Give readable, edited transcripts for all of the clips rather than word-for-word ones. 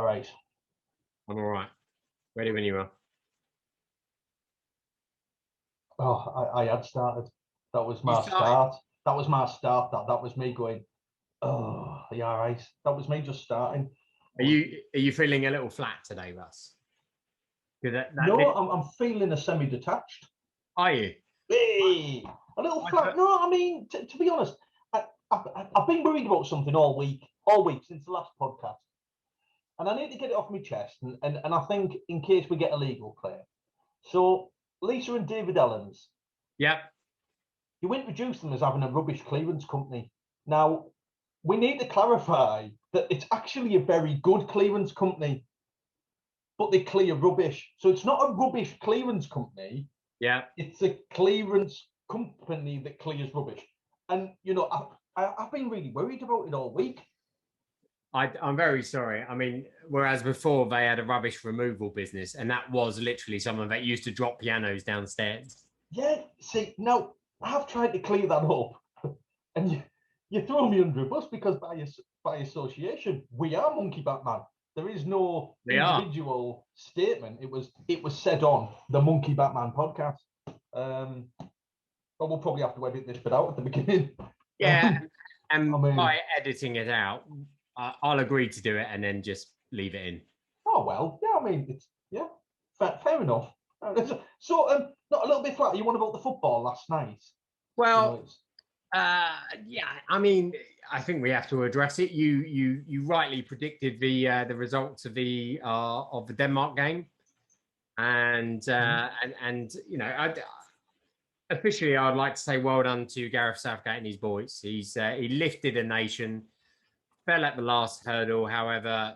right. I'm all right. Ready when you are. Oh, I had started. That was You my started. start. That was my start. That was me going, oh, yeah, right. That was me just starting. I was, Are you feeling a little flat today, Russ? no, I'm feeling a semi-detached. Are you? Hey, a little I flat. thought, No, I mean, to be honest, I've been worried about something all week since the last podcast. And I need to get it off my chest. And I think in case we get a legal claim. So, Lisa and David Ellens, yeah. you introduced them as having a rubbish clearance company. Now, we need to clarify that it's actually a very good clearance company, but they clear rubbish. So it's not a rubbish clearance company. Yeah. It's a clearance company that clears rubbish. And, I've been really worried about it all week. I'm very sorry. I mean, whereas before they had a rubbish removal business, and that was literally someone that used to drop pianos downstairs. Yeah, see, now I've tried to clear that up. And you throw me under a bus because by association, we are Monkey Batman. There is no They are. individual statement. It was said on the Monkey Batman podcast. But we'll probably have to edit this bit out at the beginning. Yeah. I And mean, by editing it out, I'll agree to do it and then just leave it in. oh well, yeah. I mean, it's yeah, fair enough. So, not a little bit flat. You won about the football last night. You know, Well, it's yeah. I mean, I think we have to address it. You rightly predicted the results of the Denmark game, and officially, I'd like to say well done to Gareth Southgate and his boys. He lifted a nation, fell at the last hurdle, however,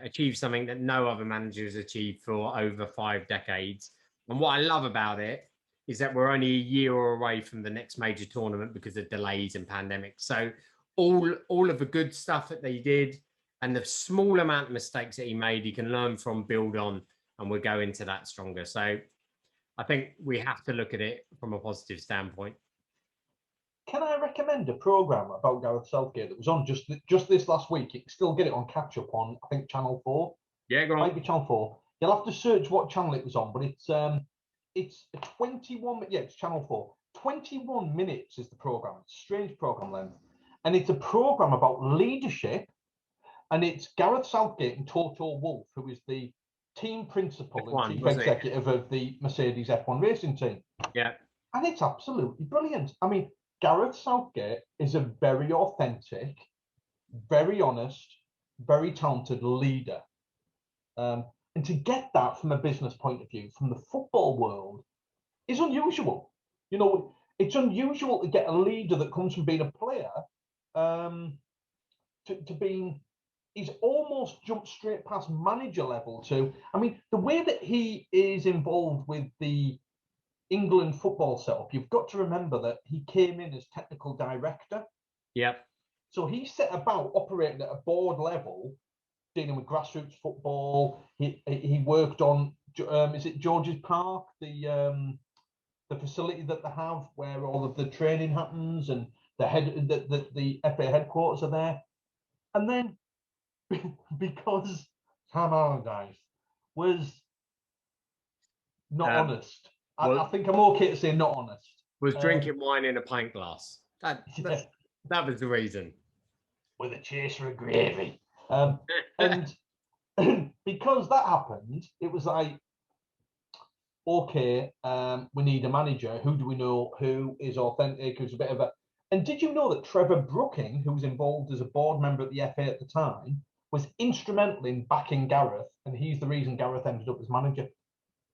achieved something that no other manager has achieved for over 5 decades. And what I love about it is that we're only a year away from the next major tournament because of delays and pandemics. So all of the good stuff that they did and the small amount of mistakes that he made, he can learn from, build on, and we'll go into that stronger. So I think we have to look at it from a positive standpoint. can I recommend a program about Gareth Southgate that was on just this last week? You can still get it on catch up on I think Channel 4. Yeah, go Might on. be Channel 4. You'll have to search what channel it was on, but it's a 21 yeah, it's Channel 4. 21 minutes is the program. It's a strange program length. And it's a program about leadership, and it's Gareth Southgate and Toto Wolff, who is the team principal and F1, chief was it? executive of the Mercedes F1 racing team. Yeah. And it's absolutely brilliant. I mean, Gareth Southgate is a very authentic, very honest, very talented leader. And to get that from a business point of view, from the football world, is unusual. It's unusual to get a leader that comes from being a player um, to being. He's almost jumped straight past manager level to. I mean, the way that he is involved with the England football setup, you've got to remember that he came in as technical director. Yep. So he set about operating at a board level, dealing with grassroots football. He worked on is it George's Park, the facility that they have where all of the training happens, and the FA headquarters are there. And then because Sam Allardyce was not Um, honest, I was think I'm okay to say not honest. was Um, drinking wine in a pint glass. That yeah, that was the reason. with a chaser of gravy. And because that happened, it was like, okay, we need a manager. Who do we know who is authentic, who's a bit of a. And did you know that Trevor Brooking, who was involved as a board member at the FA at the time, was instrumental in backing Gareth, and he's the reason Gareth ended up as manager.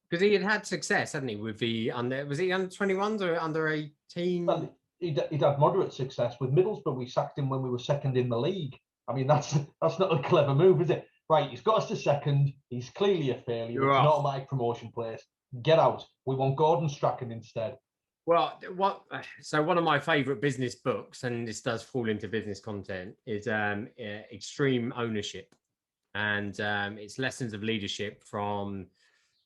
Because he had had success, hadn't he, with the was he under 21s or under 18? Well, he'd had moderate success with Middlesbrough. We sacked him when we were second in the league. I mean, that's not a clever move, is it? Right, he's got us to second. He's clearly a failure. You're It's an off. automatic promotion place. Get out. We want Gordon Strachan instead. Well, so one of my favorite business books, and this does fall into business content, is Extreme Ownership. And it's lessons of leadership from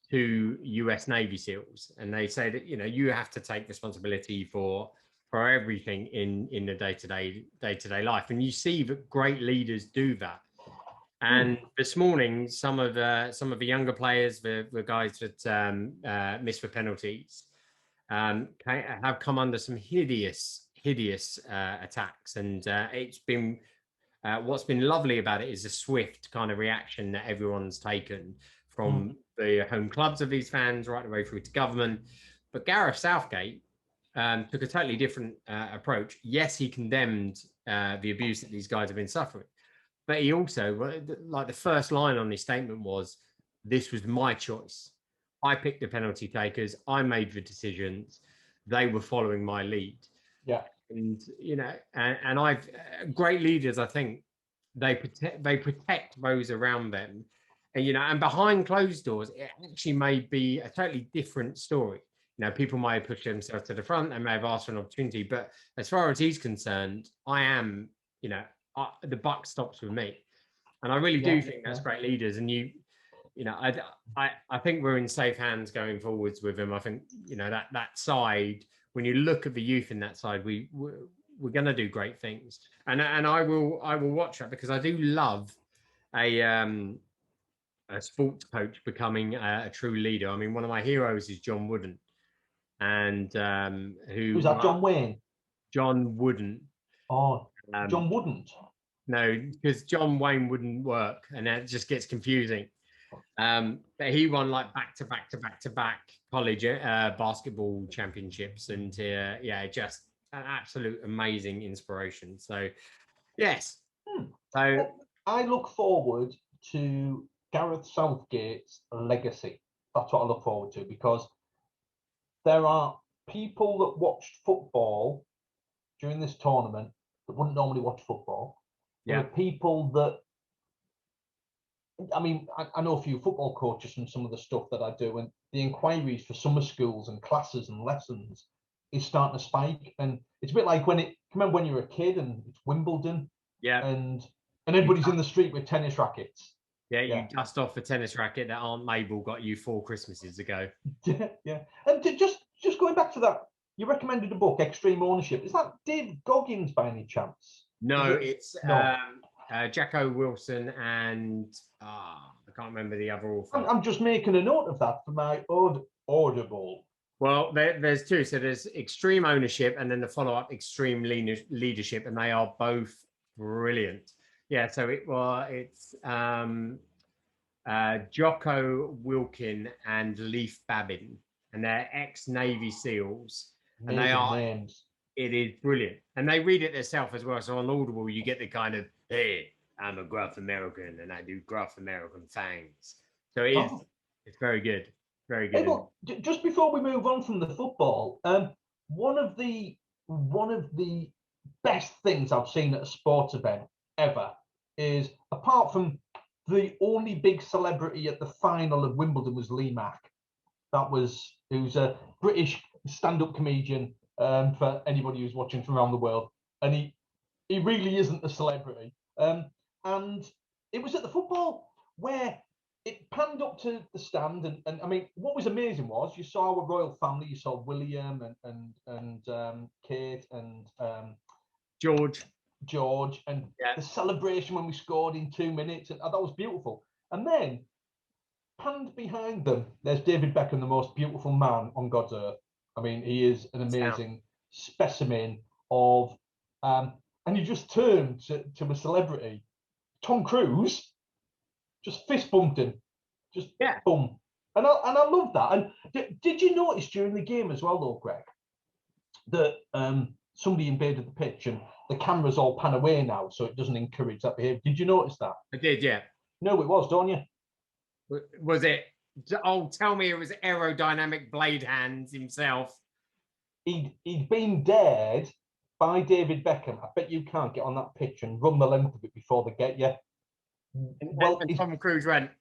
two US Navy SEALs. And they say that, you have to take responsibility for everything in the day-to-day life. And you see that great leaders do that. And this morning, some of the younger players, the guys that missed for penalties, have come under some hideous attacks, and it's been what's been lovely about it is the swift kind of reaction that everyone's taken from the home clubs of these fans right the way through to government. But Gareth Southgate took a totally different approach. Yes, he condemned the abuse that these guys have been suffering, but he also, like, the first line on his statement was, "This was my choice. I picked the penalty takers. I made the decisions. They were following my lead." Yeah. And and I've great leaders. I think they protect those around them, and and behind closed doors, it actually may be a totally different story. People might have pushed themselves to the front. They may have asked for an opportunity, but as far as he's concerned, I am, the buck stops with me, and I really do think that's great leaders. And I think we're in safe hands going forwards with him. I think that side. When you look at the youth in that side, we're going to do great things, and I will watch that, because I do love a sports coach becoming a true leader. I mean, one of my heroes is John Wooden, and who's that? John Wayne. John Wooden. Oh, John wouldn't. No, because John Wayne wouldn't work, and that just gets confusing. But he won like back-to-back college basketball championships, and just an absolute amazing inspiration. So, yes. So I look forward to Gareth Southgate's legacy. That's what I look forward to, because there are people that watched football during this tournament that wouldn't normally watch football. There are people that, I mean, I know a few football coaches from some of the stuff that I do, and the inquiries for summer schools and classes and lessons is starting to spike. And it's a bit like remember when you were a kid and it's Wimbledon, and everybody's in the street with tennis rackets. Yeah, you dust off a tennis racket that Aunt Mabel got you 4 Christmases ago. Yeah. And just going back to that, you recommended a book, Extreme Ownership. Is that Dave Goggins by any chance? No, it's Jacko Wilson and I can't remember the other author. I'm just making a note of that for my Audible. Well, there's two. So there's Extreme Ownership and then the follow-up, Extreme Leadership, and they are both brilliant. Yeah, so it's Jocko Wilkin and Leif Babin, and they're ex-Navy SEALs. Amazing and they are names. It is brilliant, and they read it themselves as well. So on Audible, you get the kind of, "Hey, I'm a gruff American, and I do gruff American things." So it's very good, very good. Hey, look, just before we move on from the football, one of the best things I've seen at a sports event ever is, apart from the only big celebrity at the final of Wimbledon, was Lee Mack. Who's a British stand-up comedian, for anybody who's watching from around the world, and he really isn't a celebrity. And it was at the football where it panned up to the stand, and I mean, what was amazing was you saw our royal family. You saw William and Kate and George, and the celebration when we scored in 2 minutes, and that was beautiful. And then, panned behind them, there's David Beckham, the most beautiful man on God's earth. I mean, he is an amazing specimen of, and you just turn to a celebrity, Tom Cruise, just fist bumped him, just boom, and I love that. And did you notice during the game as well, though, Greg, that somebody invaded the pitch and the cameras all pan away now, so it doesn't encourage that behavior? Did you notice that? I did, yeah. No, it was, don't you? Was it? Oh, tell me it was aerodynamic blade hands himself. He'd been dared by David Beckham. I bet you can't get on that pitch and run the length of it before they get you. And Tom Cruise went.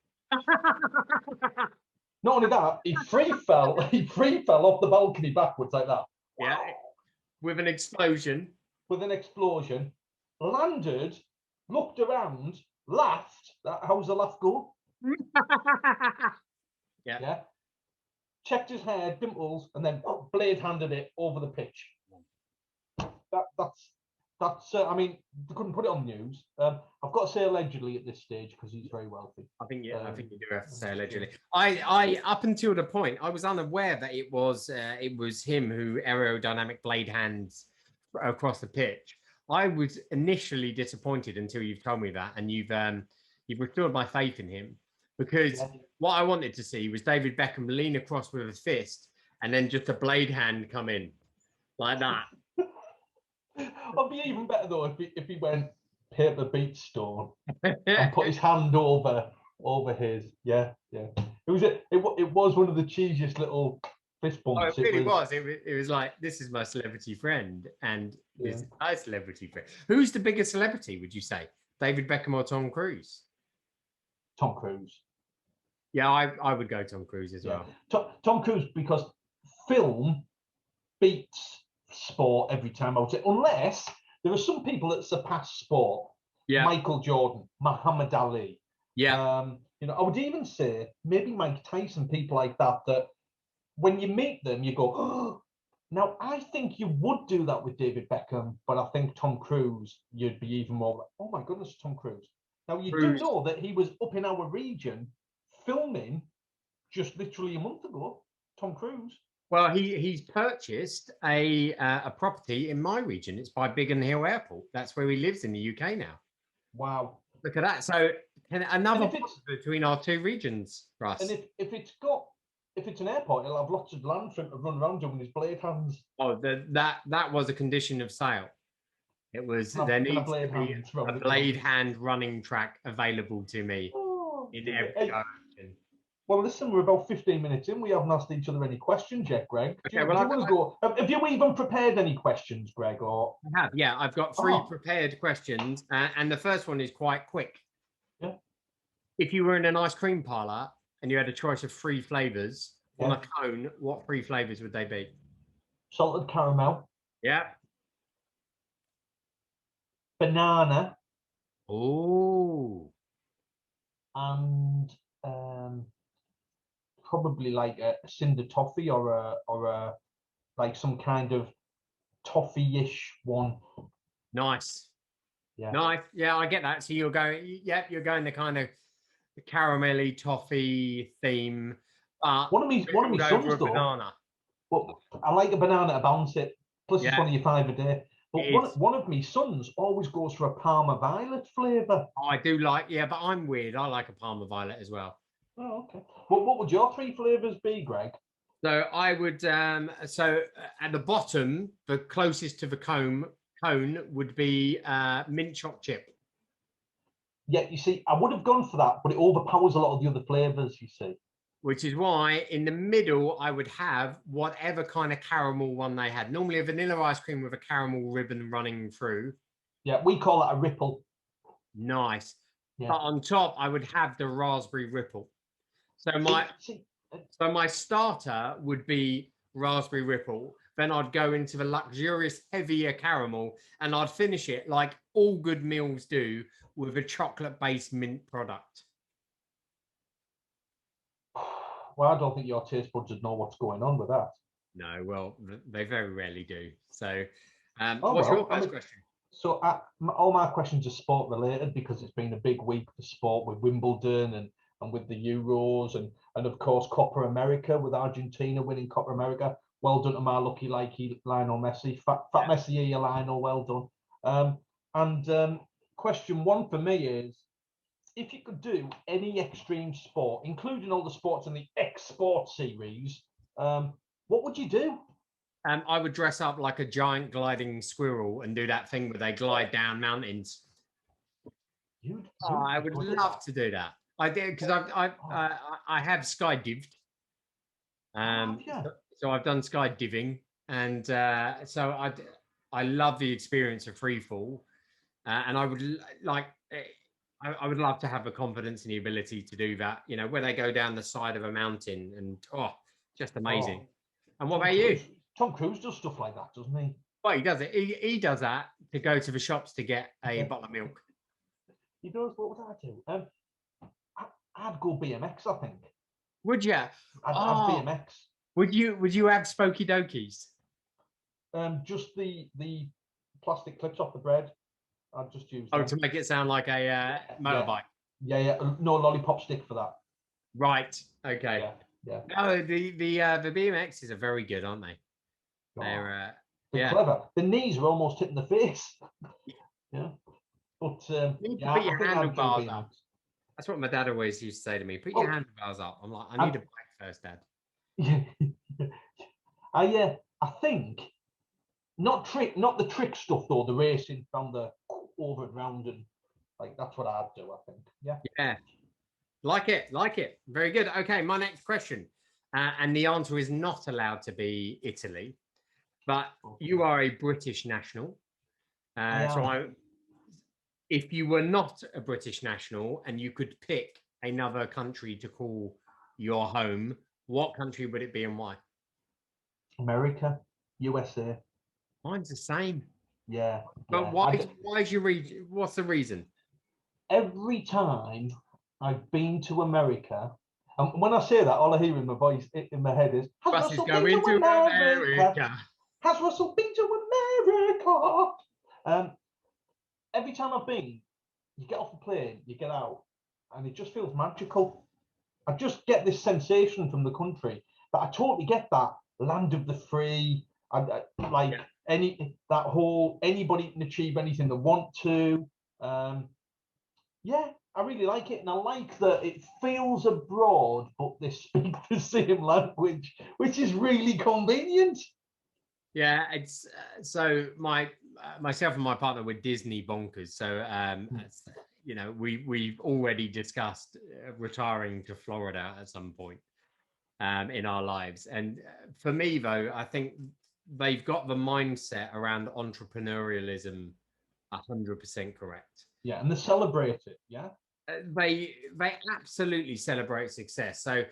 Not only that, he free fell off the balcony backwards like that. Yeah, with an explosion. Landed, looked around, laughed. How's the laugh go? Yeah. Checked his hair, dimples, and then blade handed it over the pitch. That's. I mean, they couldn't put it on the news. I've got to say allegedly at this stage because he's very wealthy. I think you do have to say allegedly. I up until the point I was unaware that it was him who aerodynamic blade hands across the pitch. I was initially disappointed until you've told me that, and you've restored my faith in him, because what I wanted to see was David Beckham lean across with a fist and then just a blade hand come in like that. It'd be even better though if he went paper beats stone and put his hand over his. Yeah. It was one of the cheesiest little fist bumps. Oh, it really was. It was like, this is my celebrity friend, and this is my celebrity friend. Who's the biggest celebrity, would you say? David Beckham or Tom Cruise? Tom Cruise. Yeah, I would go Tom Cruise as well. Tom Cruise, because film beats sport every time, I would say, unless there are some people that surpass sport. Yeah. Michael Jordan, Muhammad Ali. Yeah. I would even say maybe Mike Tyson, people like that, that when you meet them, you go, oh. Now, I think you would do that with David Beckham, but I think Tom Cruise, you'd be even more like, oh my goodness, Tom Cruise. Now, you do know that he was up in our region filming just literally a month ago, Tom Cruise. Well, he's purchased a property in my region. It's by Biggin Hill Airport. That's where he lives in the UK now. Wow. Look at that. So another point between our two regions, Russ. And if it's an airport, it'll have lots of land for him to run around doing his blade hands. Oh, that was a condition of sale. It was there needs to be a blade hand running track available to me in every direction. Well, listen, we're about 15 minutes in. We haven't asked each other any questions yet, Greg. Okay, do you want to go? Have you even prepared any questions, Greg? Or I have, yeah. I've got 3 prepared questions, and the first one is quite quick. Yeah. If you were in an ice cream parlor and you had a choice of 3 flavors on a cone, what 3 flavors would they be? Salted caramel. Yeah. Banana. Oh. And probably like a cinder toffee or a like some kind of toffee-ish one. Nice. Yeah. Nice. Yeah, I get that. So you're going the kind of the caramelly toffee theme. One of me sons though. Banana. Well, I like a banana to balance it. Plus it's only $5 a day. But one of my sons always goes for a Parma Violet flavour. Oh, I do like, but I'm weird. I like a Parma Violet as well. Oh, okay. What would your 3 flavours be, Greg? So I would, so at the bottom, the closest to the cone would be mint choc chip. Yeah, you see, I would have gone for that, but it overpowers a lot of the other flavours, you see. Which is why in the middle, I would have whatever kind of caramel one they had. Normally a vanilla ice cream with a caramel ribbon running through. Yeah, we call that a ripple. Nice. Yeah. But on top, I would have the raspberry ripple. So my starter would be raspberry ripple. Then I'd go into the luxurious, heavier caramel, and I'd finish it like all good meals do with a chocolate-based mint product. Well, I don't think your taste buds would know what's going on with that. No, well, they very rarely do. So, what's your first question? So, all my questions are sport related because it's been a big week for sport with Wimbledon and with the Euros and of course Copa America with Argentina winning Copa America. Well done to my lucky likey Lionel Messi. Fat Messi here, Lionel. Well done. Question 1 for me is, if you could do any extreme sport, including all the sports in the X Sports series, what would you do? I would dress up like a giant gliding squirrel and do that thing where they glide down mountains. I would love to do that. I did because I have skydived. So I've done skydiving, and so I love the experience of free fall, and I would like. I would love to have the confidence and the ability to do that, where they go down the side of a mountain and just amazing. And what about you? Tom Cruise does stuff like that, doesn't he? Well, he does it. He does that to go to the shops to get a bottle of milk. He does. What would I do? I'd go BMX, I think. Would you? I'd BMX. Would you have Spokey Dokies? Just the plastic clips off the bread. I'd just use them. to make it sound like a motorbike. Yeah. No lollipop stick for that. Right. Okay. Yeah. No, the BMXs are very good, aren't they? They're Yeah. clever. The knees are almost hitting the face. Yeah. But You need to yeah, put I your think I'd do handlebars BMX. up. That's what my dad always used to say to me. Put your handlebars up. I'm like, I need a bike first, Dad. Yeah. I think not the trick stuff though. The racing from the over and round and like that's what I'd do. I think. Yeah. Yeah. Like it. Very good. Okay, my next question. And the answer is not allowed to be Italy, but you are a British national. I am. If you were not a British national and you could pick another country to call your home, what country would it be and why? America, USA. Mine's the same. Yeah. But why is your region? What's the reason? Every time I've been to America, and when I say that, all I hear in my voice, in my head is, "Has Buses Russell go been to into America? Has Russell been to America?" Every time I've been, you get off the plane, you get out, and it just feels magical. I just get this sensation from the country, but I totally get that land of the free. Like anybody can achieve anything they want to. Yeah, I really like it, and I like that it feels abroad, but they speak the same language, which is really convenient. Yeah, it's so myself and my partner were Disney bonkers. So we've already discussed retiring to Florida at some point in our lives. And for me, though, I think they've got the mindset around entrepreneurialism 100% correct. Yeah, and they celebrate it. Yeah, they absolutely celebrate success. So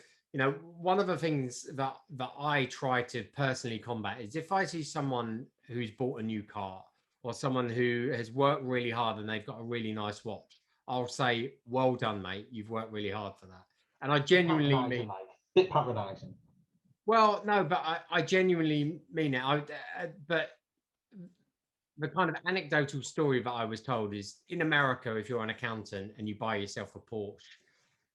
one of the things that I try to personally combat is if I see someone who's bought a new car or someone who has worked really hard and they've got a really nice watch, I'll say, "Well done, mate. You've worked really hard for that." And I genuinely mean, bit patronizing. Well, no, but I genuinely mean it. But the kind of anecdotal story that I was told is in America, if you're an accountant and you buy yourself a Porsche,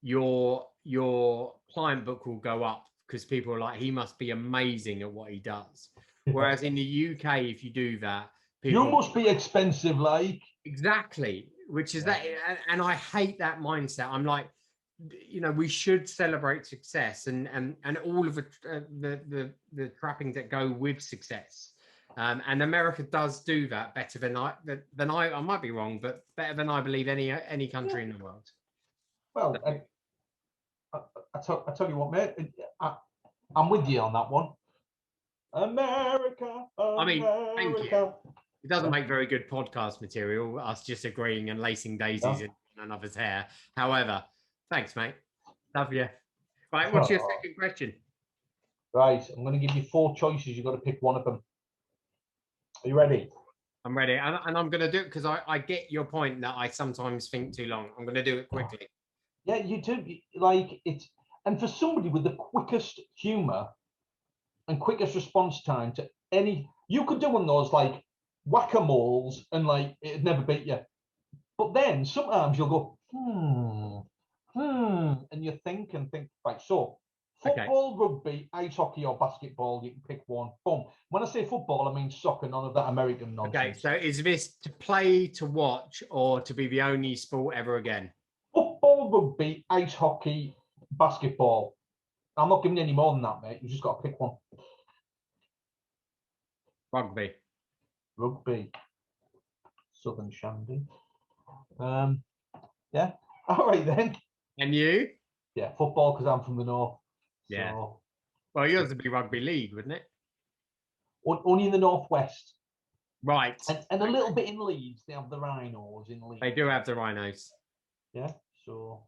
your client book will go up because people are like, he must be amazing at what he does. Whereas in the UK, if you do that, people you must be expensive, like exactly, which is that, and I hate that mindset. I'm like, we should celebrate success and all of the trappings that go with success. And America does do that better than I might be wrong, but better than I believe any country in the world. Well, I tell you what, mate, I'm with you on that one. America. I mean, thank you. It doesn't make very good podcast material, us just agreeing and lacing daisies in one another's hair. However, thanks, mate. Love you. Right, what's your second question? Right, I'm going to give you 4 choices. You've got to pick one of them. Are you ready? I'm ready. And I'm going to do it because I get your point that I sometimes think too long. I'm going to do it quickly. Yeah, you do. Like it's, and for somebody with the quickest humor and quickest response time to any, you could do one of those like whack-a-moles and like it'd never beat you. But then sometimes you'll go, and you think, right, so football, rugby, ice hockey, or basketball, you can pick one. Boom. When I say football, I mean soccer, none of that American nonsense. Okay, so is this to play, to watch, or to be the only sport ever again? Football, rugby, ice hockey, basketball. I'm not giving you any more than that, mate. You just got to pick one. Rugby. Rugby. Southern Shandy. Yeah. All right then. And you? Yeah, football because I'm from the north. Yeah. So, well, yours would be rugby league, wouldn't it? Only in the northwest. Right. And a little bit in Leeds. They have the Rhinos in Leeds. They do have the Rhinos. Yeah. So.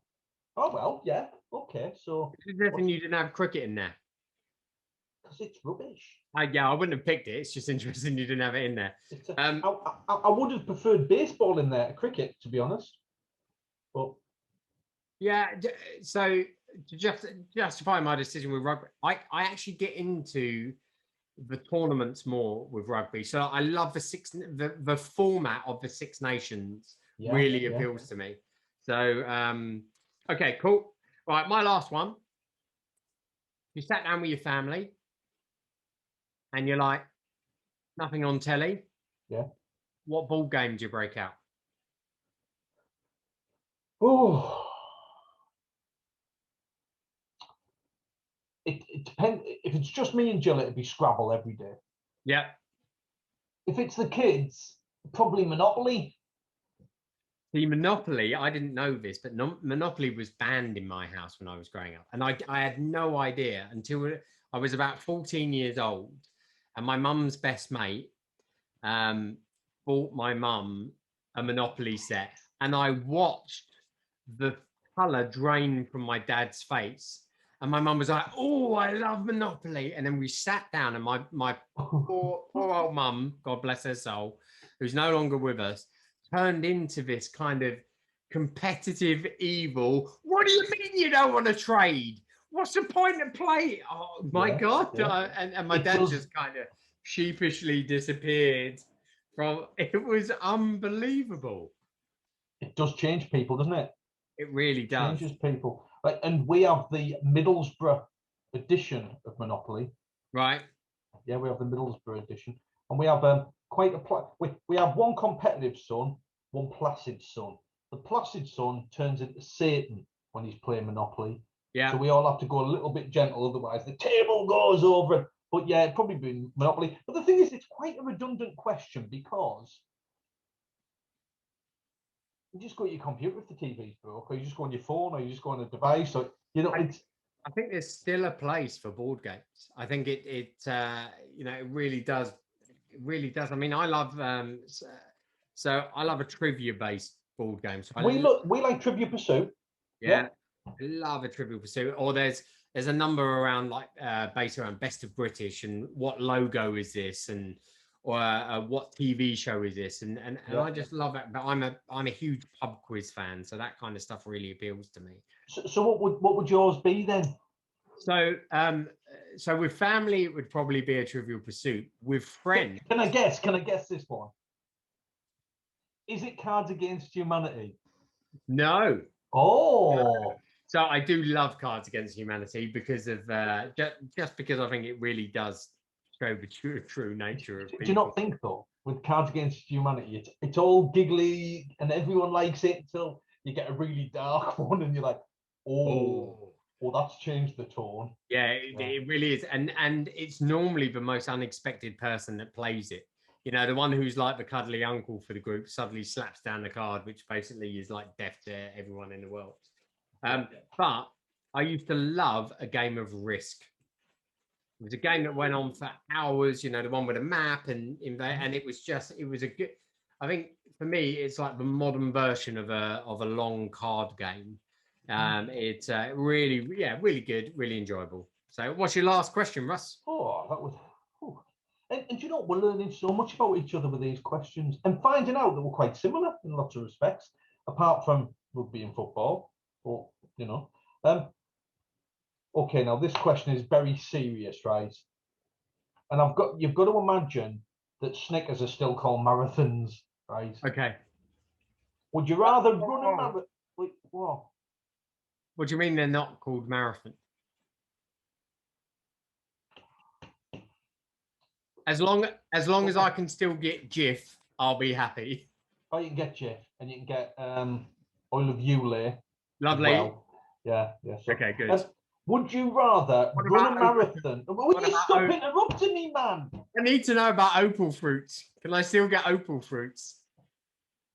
Oh well. Yeah. Okay. So. Is there anything you didn't have cricket in there? Because it's rubbish. I wouldn't have picked it. It's just interesting you didn't have it in there. I would have preferred baseball in there to cricket, to be honest. But yeah, so to justify my decision with rugby, I actually get into the tournaments more with rugby. So I love the format of the Six Nations really appeals to me. So okay, cool. Right, my last one. You sat down with your family and you're like, nothing on telly. Yeah. What ball game do you break out? Oh. It depends. If it's just me and Jill, it'd be Scrabble every day. Yeah. If it's the kids, probably Monopoly. The Monopoly, I didn't know this, but Monopoly was banned in my house when I was growing up. And I had no idea until I was about 14 years old. And my mum's best mate bought my mum a Monopoly set. And I watched the colour drain from my dad's face. And my mum was like, oh, I love Monopoly. And then we sat down and my poor old mum, God bless her soul, who's no longer with us, turned into this kind of competitive evil. What do you mean you don't want to trade? What's the point of play? Oh my God. Yeah. And my dad just kind of sheepishly disappeared from it. Was unbelievable. It does change people, doesn't it? It really does. Changes people. Like, and we have the Middlesbrough edition of Monopoly. Right. Yeah, we have the Middlesbrough edition. And we have quite a we have one competitive son, one placid son. The placid son turns into Satan when he's playing Monopoly. Yeah. So we all have to go a little bit gentle, otherwise the table goes over. But yeah, it'd probably be Monopoly. But the thing is, it's quite a redundant question because you just go to your computer if the TV's broke, or you just go on your phone, or you just go on a device, or I think there's still a place for board games. I think it really does. It really does. I mean, I love so I love a trivia based board game. So we like Trivia Pursuit. Yeah, I love a Trivial Pursuit. Or there's a number around like based around Best of British and what logo is this and or what TV show is this and I just love it. But I'm a huge pub quiz fan, so that kind of stuff really appeals to me. So what would yours be then? So with family, it would probably be a Trivial Pursuit. With friends, can I guess this one? Is it Cards Against Humanity? No. Oh. So I do love Cards Against Humanity because of just because I think it really does show the true nature of people. Do you not think though, with Cards Against Humanity, it's all giggly and everyone likes it until you get a really dark one and you're like, oh, that's changed the tone. Yeah, it really is, and it's normally the most unexpected person that plays it. You know, the one who's like the cuddly uncle for the group suddenly slaps down the card, which basically is like death to everyone in the world. But I used to love a game of Risk. It was a game that went on for hours, you know, the one with a map and it was a good, I think for me, it's like the modern version of a long card game. It's really good, really enjoyable. So what's your last question, Russ? Oh, that was, and you know, we're learning so much about each other with these questions and finding out that we're quite similar in lots of respects, apart from rugby and football. But, you know, okay, now this question is very serious, right? And you've got to imagine that Snickers are still called marathons, right? Okay. Would you rather run a marathon? Wait, what? What do you mean they're not called marathon? As long as I can still get Jif, I'll be happy. Oh, you can get Jif, and you can get Oil of Ulay. Lovely. Well. Yeah. So, okay, good. Would you rather run a marathon? Will you stop interrupting me, man? I need to know about opal fruits. Can I still get opal fruits?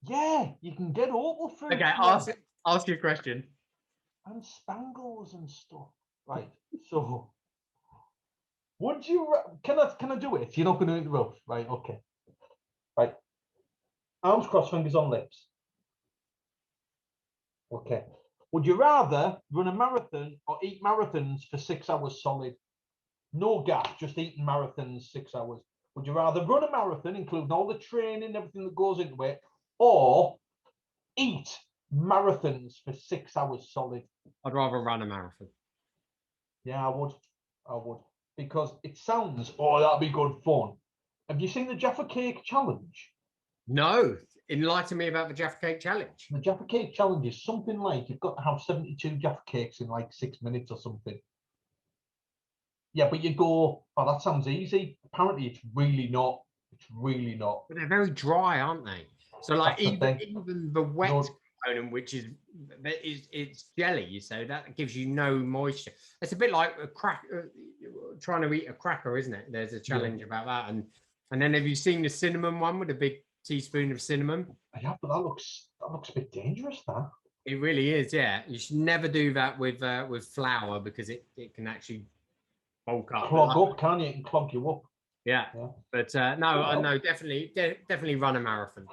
Yeah, you can get opal fruits. Okay, ask your question. And spangles and stuff. Right. So, would you? Can I do it? You're not going to interrupt, right? Okay. Right. Arms crossed, fingers on lips. Okay. Would you rather run a marathon or eat marathons for 6 hours solid? No gap, just eating marathons 6 hours. Would you rather run a marathon, including all the training, everything that goes into it, or eat marathons for 6 hours solid? I'd rather run a marathon. Yeah, I would. because it sounds, oh, that'd be good fun. Have you seen the Jaffa Cake Challenge? No, enlighten me about the Jaffa Cake Challenge. The Jaffa Cake Challenge is something like you've got to have 72 Jaffa cakes in like 6 minutes or something. Yeah, but you go, oh, that sounds easy. Apparently, it's really not. It's really not. But they're very dry, aren't they? So like That's the thing. even the wet No. component, which is it's jelly, so that gives you no moisture. It's a bit like a trying to eat a cracker, isn't it? There's a challenge about that, and then have you seen the cinnamon one with a big teaspoon of cinnamon? Yeah, but that looks a bit dangerous. That It really is. Yeah, you should never do that with flour because it can actually bulk up. clog up, can you? It can clog you up. Yeah, Yeah. but no, Well. no, definitely run a marathon.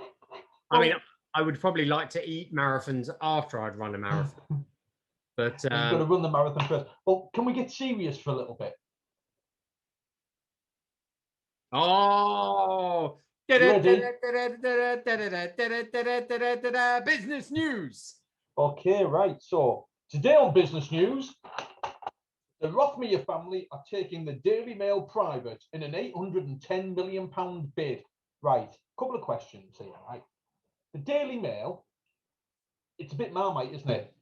I Well, mean, I would probably like to eat marathons after I'd run a marathon, but you've got to run the marathon first. Well, can we get serious for a little bit? oh, You ready? business news. Okay, right. So today on business news, the Rothmere family are taking the Daily Mail private in an £810 million bid. Right, couple of questions here, right? The Daily Mail, it's a bit Marmite, isn't it?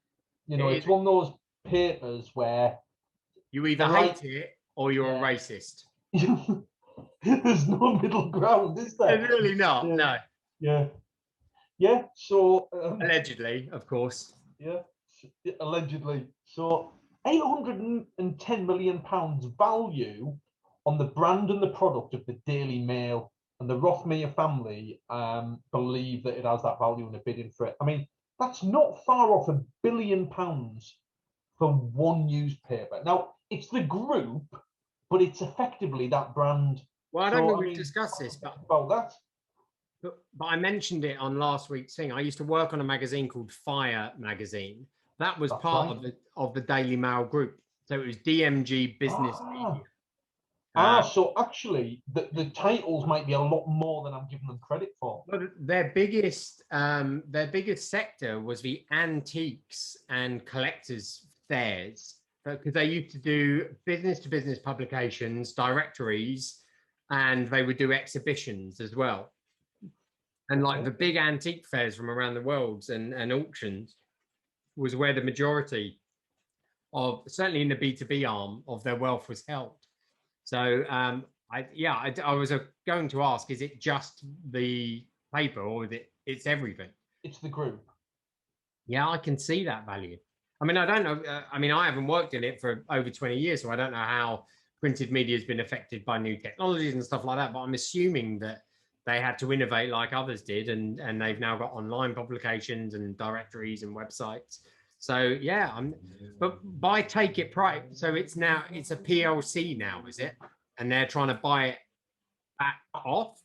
You know, it's one of those papers where you either hate it or you're a racist. There's no middle ground, is there? It's really not. Yeah. No. Yeah. So allegedly, of course. Yeah, allegedly. So £810 million value on the brand and the product of the Daily Mail, and the Rothmere family believe that it has that value and are bidding for it. I mean, that's not far off £1 billion for one newspaper. Now, it's the group, but it's effectively that brand. Well, I don't think we've discussed this, but about that. But I mentioned it on last week's thing. I used to work on a magazine called Fire Magazine. That was part of the Daily Mail group. So it was DMG Business Media. So actually, the titles might be a lot more than I'm giving them credit for. But their biggest sector was the antiques and collectors fairs, because they used to do business to business publications, directories, and they would do exhibitions as well. And like the big antique fairs from around the world and auctions was where the majority of, certainly in the B2B arm of their wealth was held. So I was going to ask, is it just the paper or is it's everything? It's the group. Yeah, I can see that value. I mean, I don't know. I haven't worked in it for over 20 years, so I don't know how printed media has been affected by new technologies and stuff like that. But I'm assuming that they had to innovate like others did, and they've now got online publications and directories and websites. So yeah, but by Take It Private, so it's a PLC now, is it? And they're trying to buy it back off.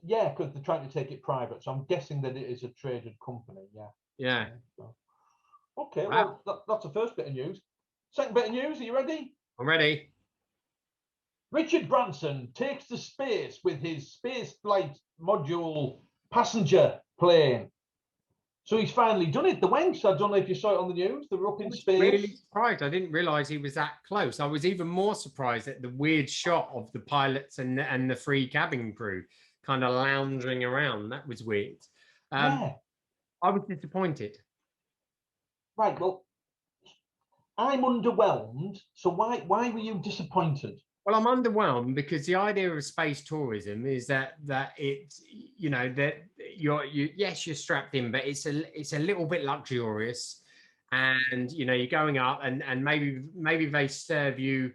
Yeah, because they're trying to take it private. So I'm guessing that it is a traded company. Yeah. Okay, wow. Well, that's the first bit of news. Second bit of news. Are you ready? I'm ready. Richard Branson takes to space with his space flight module passenger plane. So he's finally done it. The Wenks, I don't know if you saw it on the news. They were up in space. Really surprised. I didn't realize he was that close. I was even more surprised at the weird shot of the pilots and the free cabin crew kind of lounging around. That was weird. I was disappointed. Right. Well, I'm underwhelmed. So why were you disappointed? Well, I'm underwhelmed because the idea of space tourism is that it's, that you're strapped in, but it's a little bit luxurious, and you're going up and maybe they serve you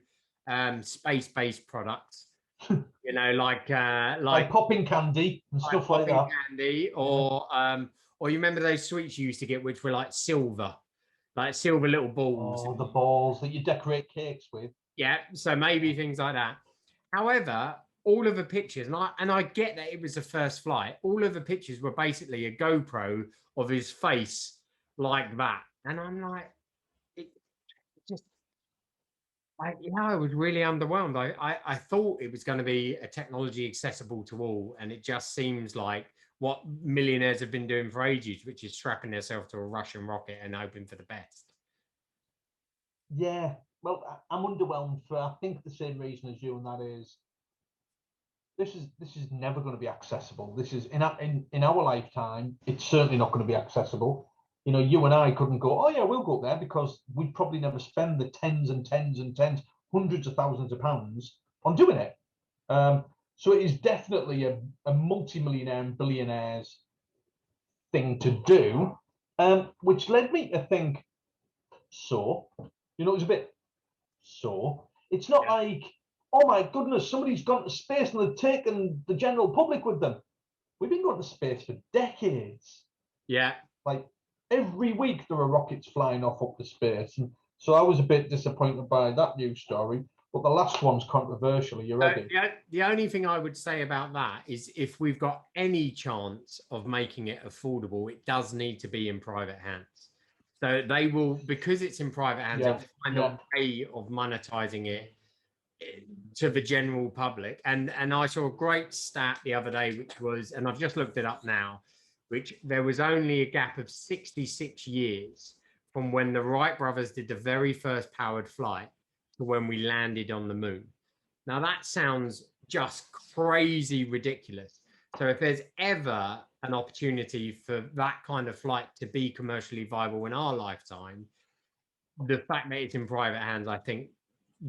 space-based products, like popping candy and stuff like that. Candy, or you remember those sweets you used to get, which were like silver little balls. Oh, the balls that you decorate cakes with. Yeah, so maybe things like that. However, all of the pictures, and I get that it was the first flight, all of the pictures were basically a GoPro of his face like that. And I'm like, I was really underwhelmed. I thought it was going to be a technology accessible to all, and it just seems like what millionaires have been doing for ages, which is strapping themselves to a Russian rocket and hoping for the best. Yeah, well, I'm underwhelmed for I think the same reason as you, and that is this is never going to be accessible. This is in our lifetime, it's certainly not going to be accessible. You know, you and I couldn't go, oh yeah, we'll go there because we'd probably never spend the tens and tens and tens, hundreds of thousands of pounds on doing it. So it is definitely a multi-millionaire and billionaires thing to do, which led me to think, so, you know, it was a bit so. It's not like, oh my goodness, somebody's gone to space and they've taken the general public with them. We've been going to space for decades. Yeah. Like every week there are rockets flying off up to space. And so I was a bit disappointed by that news story. But the last one's controversial. Are you ready? The only thing I would say about that is if we've got any chance of making it affordable, it does need to be in private hands. So they will, because it's in private hands, they'll find a way of monetizing it to the general public. And I saw a great stat the other day, which was, and I've just looked it up now, which there was only a gap of 66 years from when the Wright brothers did the very first powered flight to when we landed on the moon. Now that sounds just crazy ridiculous. So if there's ever an opportunity for that kind of flight to be commercially viable in our lifetime, the fact that it's in private hands, I think,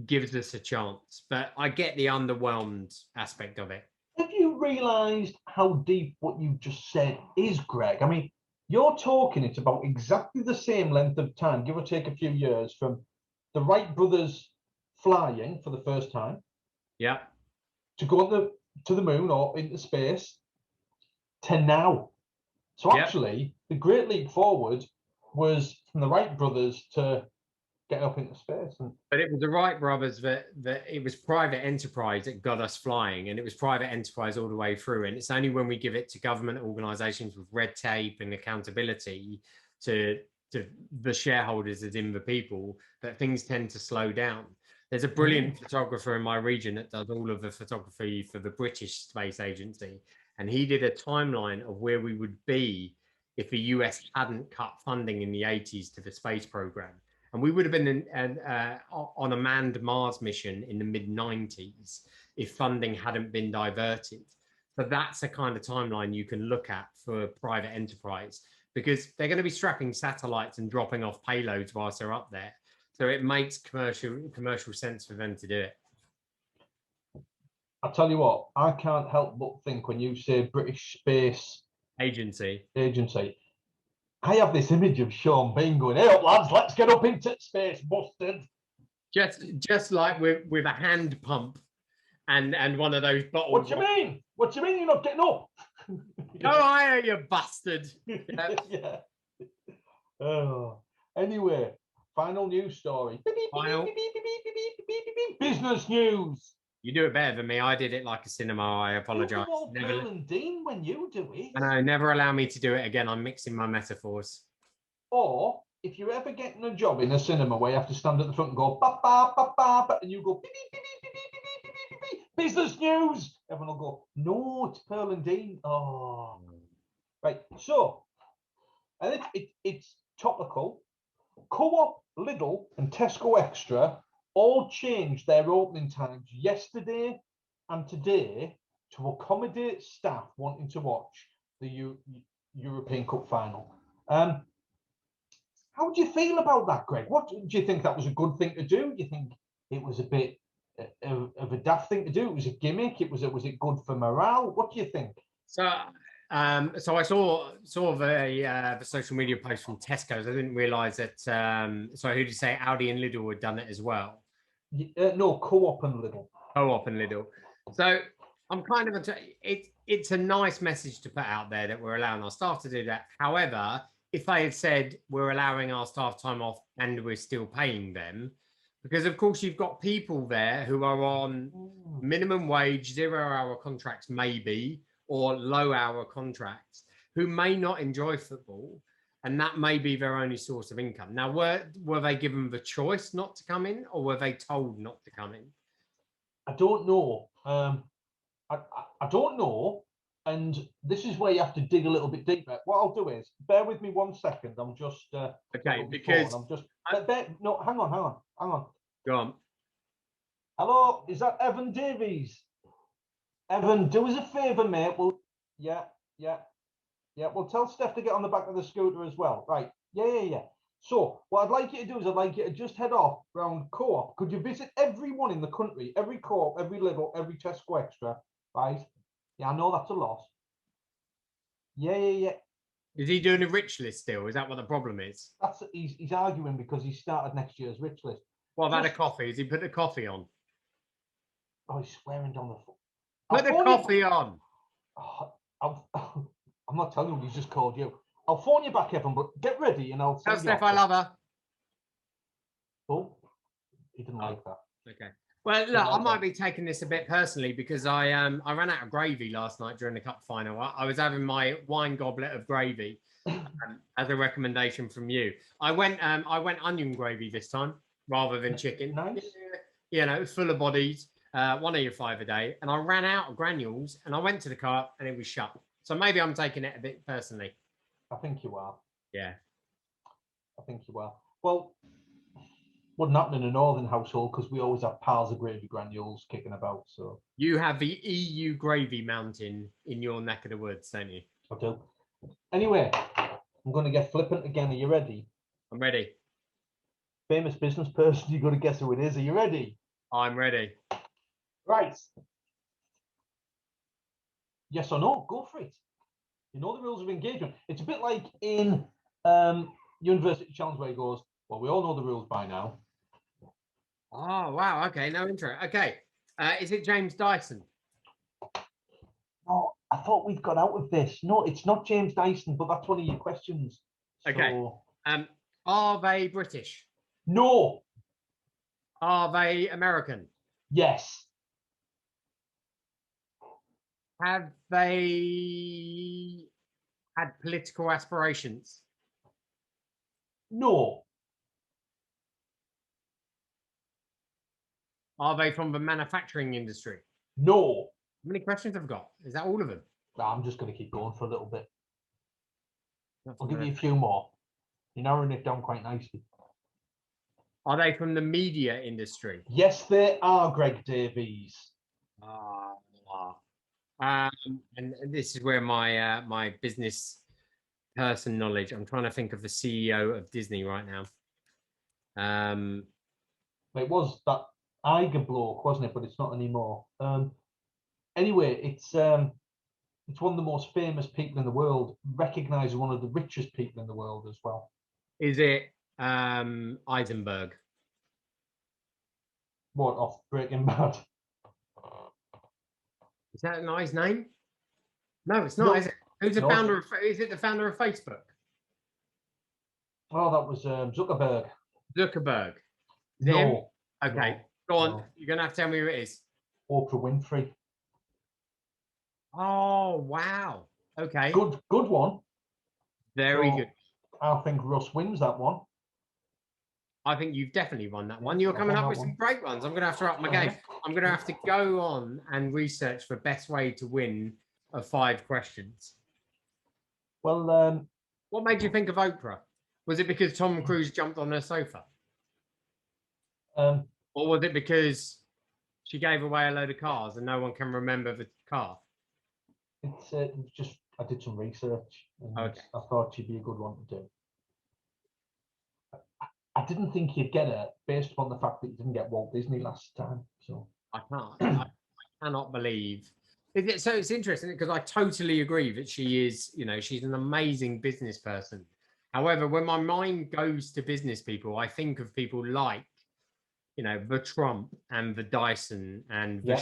gives us a chance. But I get the underwhelmed aspect of it. Have you realised how deep what you just said is, Greg? I mean, you're talking it's about exactly the same length of time, give or take a few years, from the Wright brothers flying for the first time, yeah, to go to the moon or into space, to now. So actually, the great leap forward was from the Wright brothers to get up into space. But it was the Wright brothers that it was private enterprise that got us flying, and it was private enterprise all the way through. And it's only when we give it to government organisations with red tape and accountability to the shareholders, as in the people, that things tend to slow down. There's a brilliant photographer in my region that does all of the photography for the British Space Agency, and he did a timeline of where we would be if the US hadn't cut funding in the 80s to the space program. And we would have been on a manned Mars mission in the mid-90s if funding hadn't been diverted. So that's a kind of timeline you can look at for private enterprise, because they're going to be strapping satellites and dropping off payloads whilst they're up there. So it makes commercial sense for them to do it. I'll tell you what, I can't help but think when you say British Space Agency, I have this image of Sean Bean going, hey up lads, let's get up into space, busted. Just like with a hand pump and one of those bottles. What do you mean? What do you mean you're not getting up? Go higher, you bastard. Yeah. Oh. Anyway, final news story. Final. Business news. You do it better than me. I did it like a cinema. I apologise. Never and Dean when you do it. I know, never allow me to do it again. I'm mixing my metaphors. Or if you're ever getting a job in a cinema where you have to stand at the front and go ba ba ba ba, ba and you go beep, beep, beep, beep, beep, beep, beep, beep, beep, business news, everyone will go, no, it's Pearl and Dean. Oh, right. So, and it's topical. Co-op, Lidl, and Tesco Extra all changed their opening times yesterday and today to accommodate staff wanting to watch the European Cup final. How do you feel about that, Greg? What do you think? That was a good thing to do? Do you think it was a bit of a daft thing to do? It was a gimmick. Was it good for morale? What do you think? So I saw the social media post from Tesco's. I didn't realise that. Sorry, who did you say? Aldi and Lidl had done it as well. No, Co-op and Lidl. Co-op and Lidl. So I'm kind of it's a nice message to put out there that we're allowing our staff to do that. However, if they had said we're allowing our staff time off and we're still paying them, because of course you've got people there who are on minimum wage, 0-hour contracts maybe, or low-hour contracts, who may not enjoy football, and that may be their only source of income. Now, were they given the choice not to come in, or were they told not to come in? I don't know. I don't know, and this is where you have to dig a little bit deeper. What I'll do is, bear with me 1 second. I'm just okay, because I'm just no. Hang on. Go on. Hello, is that Evan Davies? Evan, do us a favour, mate. Yeah. Well, tell Steph to get on the back of the scooter as well. Right. Yeah. So what I'd like you to do is I'd like you to just head off round Co-op. Could you visit everyone in the country, every Co-op, every Lidl, every Tesco Extra, right? Yeah, I know that's a lot. Yeah. Is he doing a rich list still? Is that what the problem is? He's arguing because he started next year's rich list. What about a coffee? Has he put the coffee on? Oh, he's swearing down the phone. Put the coffee on. I'm not telling you what he's just called you. I'll phone you back, Evan, but get ready and I'll Tell Steph I love her. Oh, he didn't like that. Okay. Well, look, I might be taking this a bit personally because I ran out of gravy last night during the cup final. I was having my wine goblet of gravy as a recommendation from you. I went onion gravy this time rather than chicken. Nice. You know, full of bodies, 1 of your 5 a day. And I ran out of granules and I went to the co-op and it was shut. So maybe I'm taking it a bit personally. I think you are. Yeah. I think you are. Well, wouldn't happen in a northern household because we always have piles of gravy granules kicking about. So you have the EU gravy mountain in your neck of the woods, don't you? I do. Anyway, I'm going to get flippant again. Are you ready? I'm ready. Famous business person. You got to guess who it is. Are you ready? I'm ready. Right. Yes or no? Go for it. You know the rules of engagement. It's a bit like in University Challenge where he goes, well, we all know the rules by now. Oh, wow. Okay, no intro. Okay. Is it James Dyson? No, I thought we'd got out of this. No, it's not James Dyson, but that's one of your questions. Okay. So, are they British? No. Are they American? Yes. Have they had political aspirations? No. Are they from the manufacturing industry? No. How many questions have I got? Is that all of them? I'm just going to keep going for a little bit. I'll give you a few more. You're narrowing it down quite nicely. Are they from the media industry? Yes, they are, Greg Davies. And this is where my my business person knowledge. I'm trying to think of the CEO of Disney right now. It was that Iger bloke, wasn't it? But it's not anymore. Anyway, it's one of the most famous people in the world, recognized as one of the richest people in the world as well. Is it Eisenberg? What, off Breaking Bad? Is that a nice name? No, it's not. No. Is it? Who's the founder of? Is it the founder of Facebook? Oh, that was Zuckerberg. Zuckerberg. No. Okay, go on. No. You're gonna have to tell me who it is. Oprah Winfrey. Oh wow. Okay. Good one. Very good. I think Russ wins that one. I think you've definitely won that one. You're coming up with some great ones. I'm going to have to up my game. I'm going to have to go on and research the best way to win of 5 questions. Well, what made you think of Oprah? Was it because Tom Cruise jumped on her sofa? Or was it because she gave away a load of cars and no one can remember the car? It's just I did some research and I thought she'd be a good one to do. I didn't think you'd get it based upon the fact that you didn't get Walt Disney last time. So I can't. I cannot believe. So it's interesting because I totally agree that she is. You know, she's an amazing business person. However, when my mind goes to business people, I think of people like, you know, the Trump and the Dyson and the.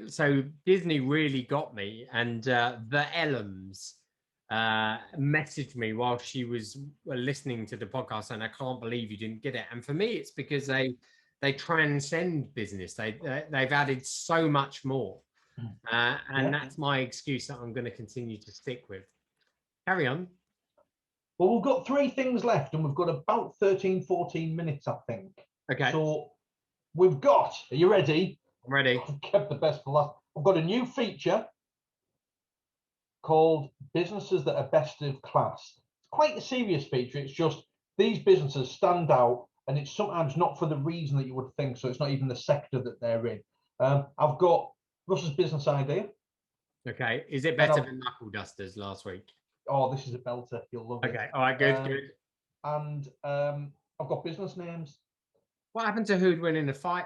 So Disney really got me, and the Ellams messaged me while she was listening to the podcast, and I can't believe you didn't get it. And for me, it's because they transcend business. They've added so much more, and that's my excuse that I'm going to continue to stick with. Carry on. Well, we've got 3 things left, and we've got about 13-14 minutes, I think. Okay. So we've got. Are you ready? I'm ready. I've kept the best for last. I've got a new feature called Businesses That Are Best of Class. It's quite a serious feature. It's just these businesses stand out and it's sometimes not for the reason that you would think. So it's not even the sector that they're in. I've got Russ's business idea. Okay. Is it better than Knuckle Dusters last week? Oh, this is a belter. You'll love it. Okay. All right. Good. Good. And I've got business names. What happened to Who'd Win in the Fight?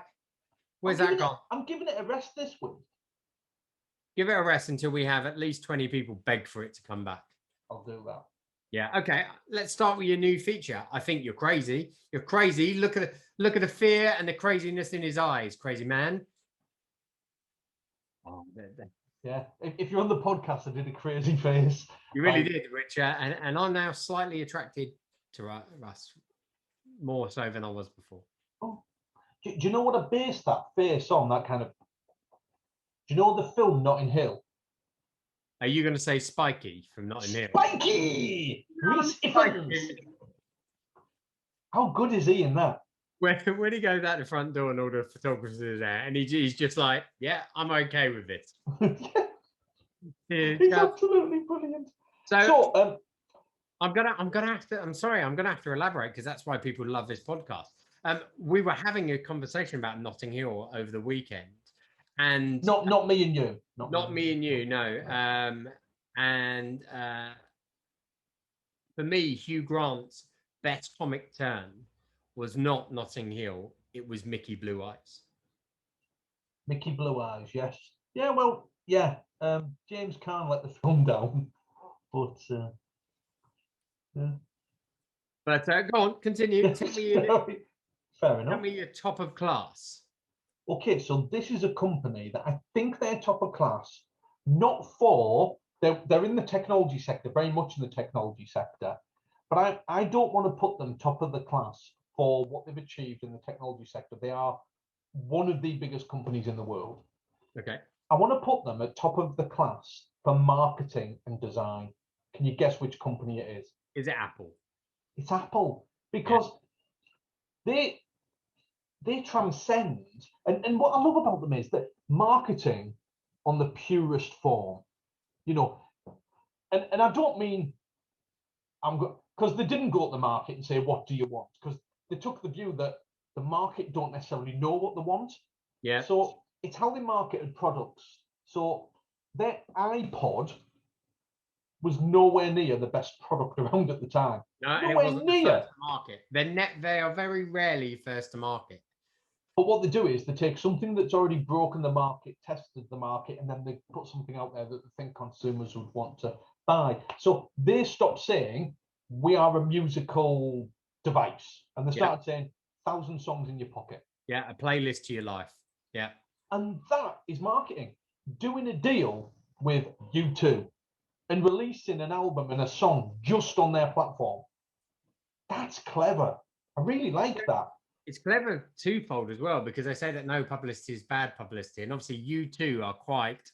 Where's that gone? I'm giving it a rest this week. Give it a rest until we have at least 20 people beg for it to come back. I'll do that. Yeah. Okay. Let's start with your new feature. I think you're crazy. You're crazy. Look at the fear and the craziness in his eyes, crazy man. Oh, yeah. If you're on the podcast, I did a crazy face. You really did, Richard. And I'm now slightly attracted to Russ, more so than I was before. Oh. Do you know what I based that face on? That kind of. Do you know the film Notting Hill? Are you going to say Spiky from Notting Hill? Spiky! How good is he in that? When he goes out the front door and all the photographers are there, and he's just like, yeah, I'm okay with this. He's absolutely brilliant. So I'm gonna have to elaborate because that's why people love this podcast. We were having a conversation about Notting Hill over the weekend, and not me and you, not me and you, no. And for me, Hugh Grant's best comic turn was not Notting Hill; it was Mickey Blue Eyes. Mickey Blue Eyes, yes, yeah. Well, yeah. James can't let the film down, but yeah. But go on, continue. Tell me, fair enough. Tell me your top of class. Okay, so this is a company that I think they're top of class, not for they're in the technology sector, very much in the technology sector, but I don't want to put them top of the class for what they've achieved in the technology sector. They are one of the biggest companies in the world. Okay. I want to put them at top of the class for marketing and design. Can you guess which company it is? Is it Apple? It's Apple, because they transcend, and what I love about them is that marketing on the purest form, and I don't mean because they didn't go to the market and say, what do you want? Because they took the view that the market don't necessarily know what they want. Yeah. So it's how they marketed products. So their iPod was nowhere near the best product around at the time. No, nowhere and it wasn't near. The first to market. They are very rarely first to market. But what they do is they take something that's already broken the market, tested the market, and then they put something out there that they think consumers would want to buy. So they stopped saying, we are a musical device. And they started saying, 1,000 songs in your pocket. Yeah, a playlist to your life. Yeah. And that is marketing. Doing a deal with U2 and releasing an album and a song just on their platform. That's clever. I really like that. It's clever twofold as well, because they say that no publicity is bad publicity. And obviously U2 are quite,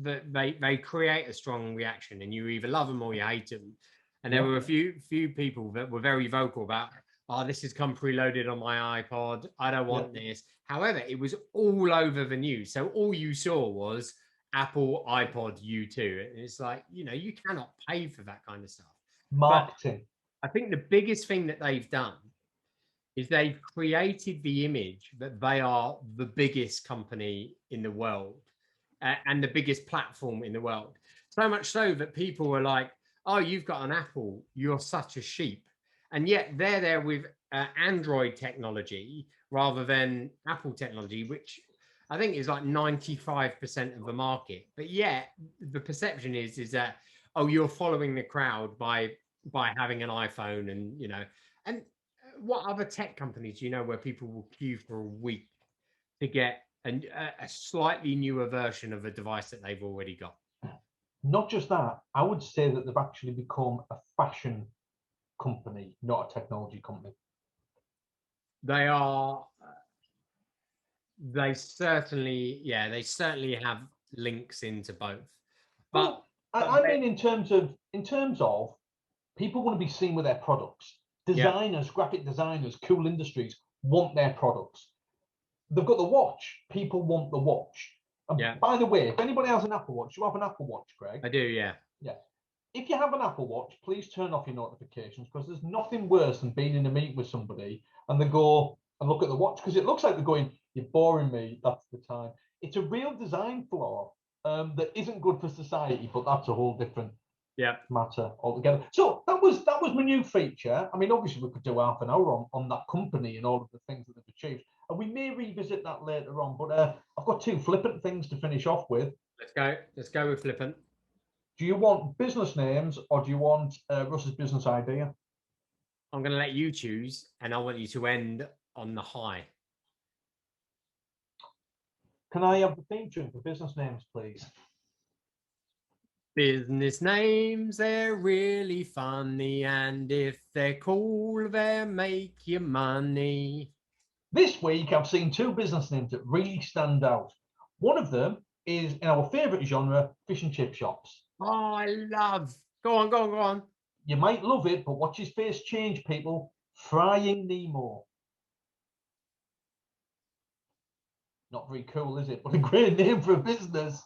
they create a strong reaction, and you either love them or you hate them. And there were a few people that were very vocal about, oh, this has come preloaded on my iPod. I don't want this. However, it was all over the news. So all you saw was Apple, iPod, U2. And it's like, you cannot pay for that kind of stuff. Marketing. But I think the biggest thing that they've done is they've created the image that they are the biggest company in the world and the biggest platform in the world. So much so that people were like, oh, you've got an Apple, you're such a sheep. And yet they're there with Android technology rather than Apple technology, which I think is like 95% of the market. But yet the perception is that, oh, you're following the crowd by having an iPhone, and what other tech companies where people will queue for a week to get a slightly newer version of a device that they've already got? Not just that, I would say that they've actually become a fashion company, not a technology company. They are. They certainly have links into both. But I mean, in terms of people want to be seen with their products. Designers, graphic designers, cool industries want their products. They've got the watch. People want the watch. And by the way, if anybody has an Apple Watch, you have an Apple Watch, Greg? I do, yeah. Yeah. if you have an Apple Watch, please turn off your notifications, because there's nothing worse than being in a meeting with somebody and they go and look at the watch, because it looks like they're going, "You're boring me. That's the time." It's a real design flaw that isn't good for society, but that's a whole different matter altogether. So that was my new feature. I mean, obviously we could do half an hour on that company and all of the things that they've achieved, and we may revisit that later on. But I've got two flippant things to finish off with. Let's go with flippant. Do you want business names or do you want Russ's business idea? I'm going to let you choose, and I want you to end on the high. Can I have the theme tune for business names, please? Business names, they're really funny, and if they're cool, they'll make you money. This week, I've seen two business names that really stand out. One of them is in our favourite genre, fish and chip shops. Oh, I love. Go on. You might love it, but watch his face change, people. Frying Nemo. Not very cool, is it? But a great name for a business.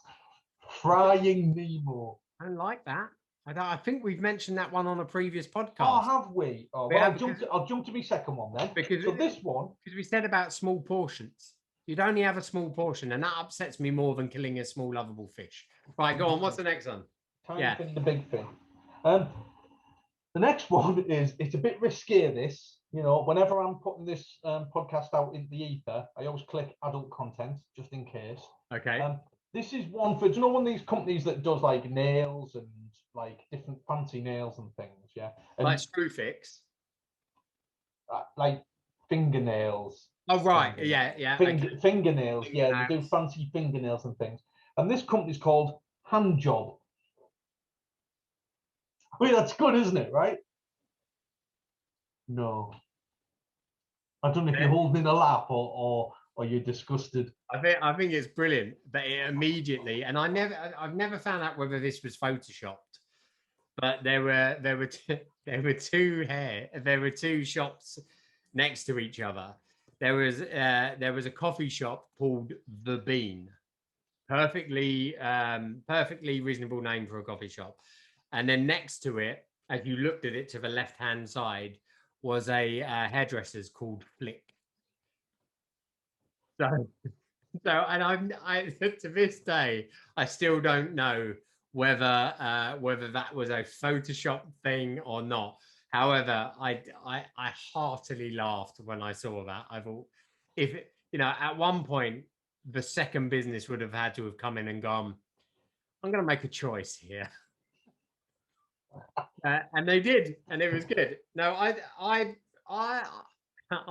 Frying Nemo. I like that. I think we've mentioned that one on a previous podcast. Oh, have we? Oh, well, I'll jump to my second one then. Because this one, because we said about small portions. You'd only have a small portion, and that upsets me more than killing a small lovable fish. Right, go on. What's the next one? Tiny fin, the big fin. The next one is, it's a bit risky. This, whenever I'm putting this podcast out into the ether, I always click adult content just in case. Okay. This is one for, one of these companies that does like nails and like different fancy nails and things, yeah? And, like Screwfix? Like fingernails. Oh, right. Yeah. Fingernails, yeah, they do fancy fingernails and things. And this company's called Hand Job. I mean, that's good, isn't it, right? No. I don't know if you're holding in a lap or you're disgusted. I think it's brilliant, but it immediately, and I've never found out whether this was photoshopped, but there were two shops next to each other. There was a coffee shop called The Bean, perfectly reasonable name for a coffee shop, and then next to it, as you looked at it to the left hand side, was a hairdresser's called Flick. So, and I to this day, I still don't know whether that was a Photoshop thing or not. However, I heartily laughed when I saw that. I thought, if at one point the second business would have had to have come in and gone, "I'm going to make a choice here," and they did, and it was good. No, I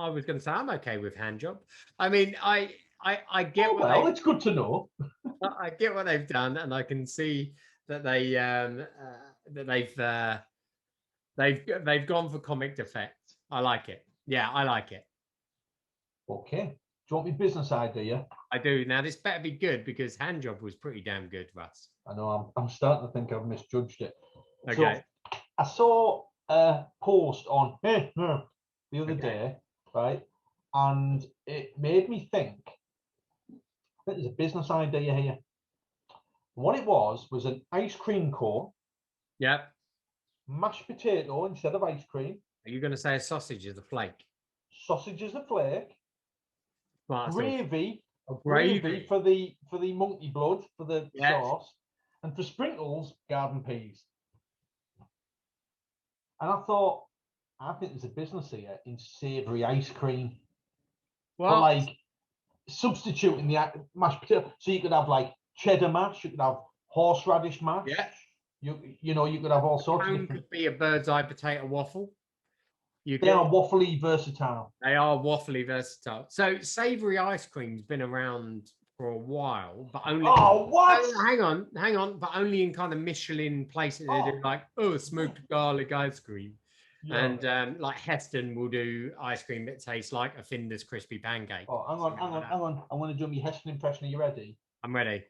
was going to say I'm okay with Hand Job. I mean, I get. Oh, well, it's good to know. I get what they've done, and I can see that they've gone for comic effect. I like it. Yeah, I like it. Okay. Do you want me business idea? I do. Now this better be good, because Hand Job was pretty damn good, Russ. I know. I'm starting to think I've misjudged it. Okay. So I saw a post on the other day, right? And it made me think that there's a business idea here. What it was an ice cream cone. Yep. Mashed potato instead of ice cream. Are you going to say a sausage is a flake? Sausage is a flake. Gravy for the monkey blood, for the sauce, and for sprinkles, garden peas. And I think there's a business here in savoury ice cream. Well, but like substituting the mashed potato, so you could have like cheddar mash, you could have horseradish mash. Yeah. You could have all sorts of different. Could be a bird's eye potato waffle. They are waffly versatile. They are waffly versatile. So savoury ice cream's been around for a while, but only. Oh, what? Hang on, but only in kind of Michelin places. They do like smoked garlic ice cream, and like Heston will do ice cream that tastes like a Finder's crispy pancake. Oh, hang on. I want to do my Heston impression. Are you ready? I'm ready.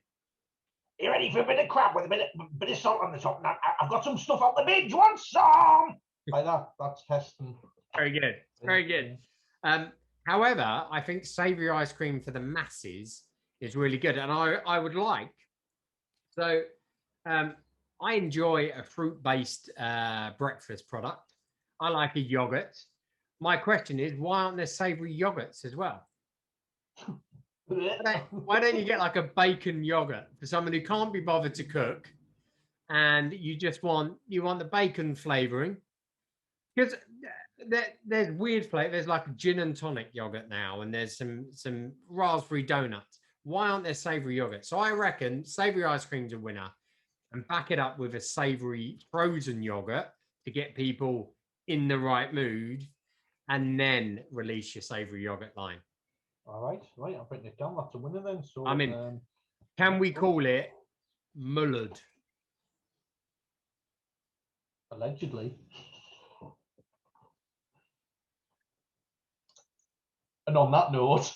You ready for a bit of crab with a bit of salt on the top? Now, I've got some stuff out the bin. Do you want some? Like that. That's Heston. Very good. Very good. However, I think savoury ice cream for the masses is really good, and I would like. So, I enjoy a fruit-based breakfast product. I like a yogurt. My question is, why aren't there savoury yogurts as well? Why don't you get like a bacon yogurt for someone who can't be bothered to cook, and you just want the bacon flavouring? Because there's weird flavor. There's like a gin and tonic yogurt now, and there's some raspberry donuts. Why aren't there savoury yogurt? So I reckon savoury ice cream's a winner, and back it up with a savoury frozen yogurt to get people in the right mood, and then release your savoury yogurt line. All right, right. I've written it down. That's a winner then. So I mean, can we call it mullered? Allegedly. And on that note.